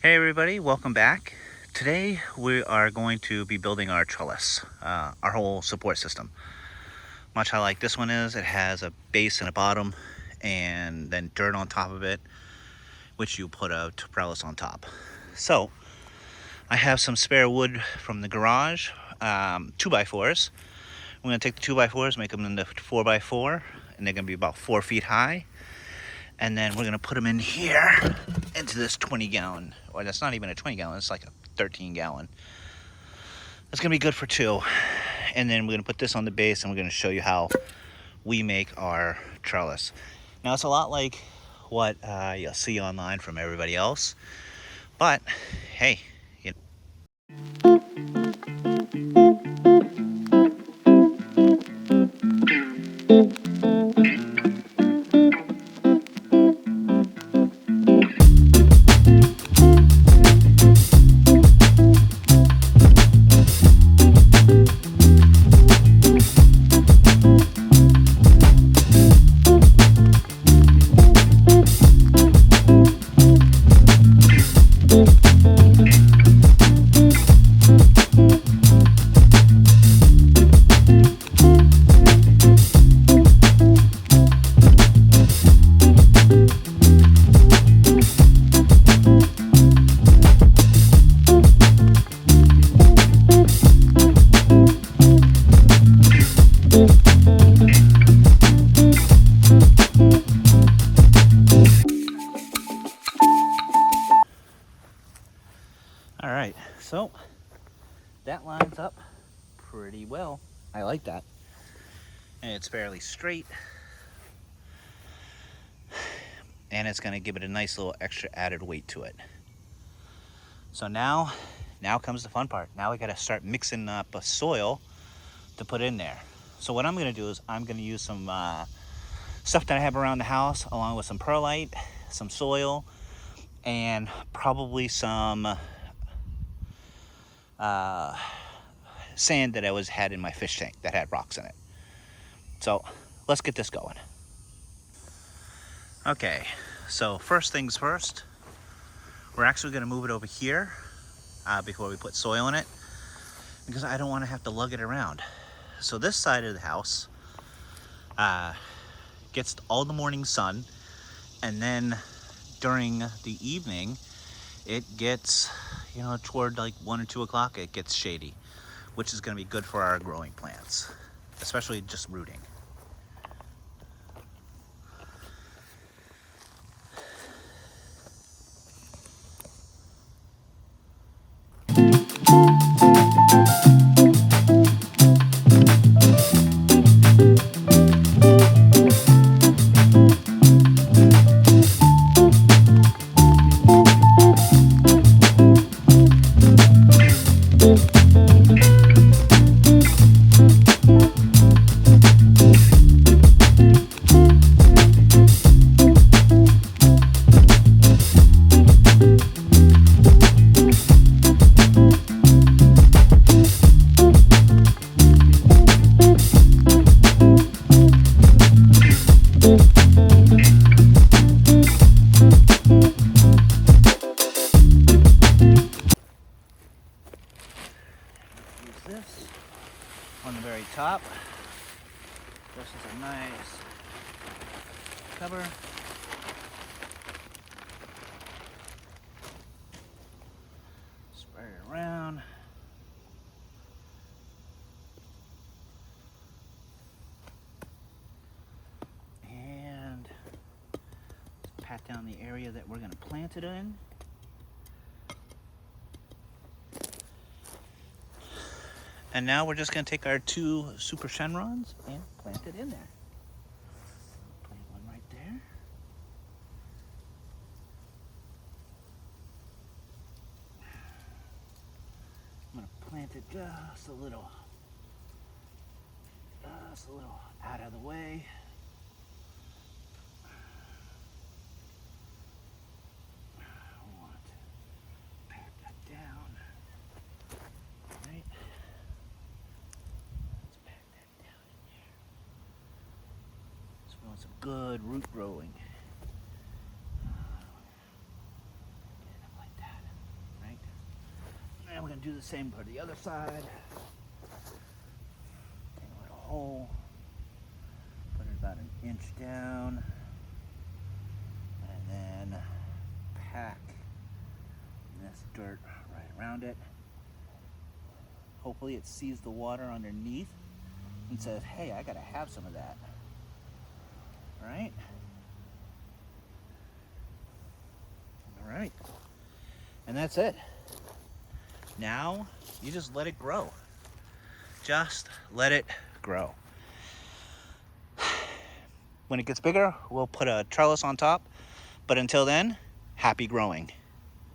Hey everybody, welcome back. Today we are going to be building our trellis, our whole support system. Much how like this one is, it has a base and a bottom and then dirt on top of it, which you put a trellis on top. So I have some spare wood from the garage, 2x4s. We're gonna take the 2x4s, make them into 4x4, and they're gonna be about 4 feet high. And then we're gonna put them in here into this 20-gallon, or that's not even a 20-gallon, it's like a 13-gallon. That's gonna be good for 2. And then we're gonna put this on the base and we're gonna show you how we make our trellis. Now it's a lot like what you'll see online from everybody else, but hey, you all right, so that lines up pretty well. I like that. And it's fairly straight. And it's gonna give it a nice little extra added weight to it. So now comes the fun part. Now we gotta start mixing up a soil to put in there. So what I'm gonna do is I'm gonna use some stuff that I have around the house, along with some perlite, some soil, and probably some sand that I had in my fish tank that had rocks in it. So let's get this going. Okay, so first things first, we're actually gonna move it over here before we put soil in it, because I don't want to have to lug it around. So this side of the house gets all the morning sun, and then during the evening it gets, toward like 1 or 2 o'clock, it gets shady, which is going to be good for our growing plants, especially just rooting. This on the very top. This is a nice cover. Spread it around. And pat down the area that we're going to plant it in. And now we're just going to take our 2 super chenrons and plant it in there. Plant one right there. I'm going to plant it just a little out of the way. I want to pat that down. Right. Some good root growing. Get it up like that. we're gonna do the same for the other side. Take a little hole, put it about an inch down, and then pack this dirt right around it. Hopefully it sees the water underneath and says, hey, I gotta have some of that. Right? All right. And that's it. Now you just let it grow. Just let it grow. When it gets bigger, we'll put a trellis on top. But until then, happy growing.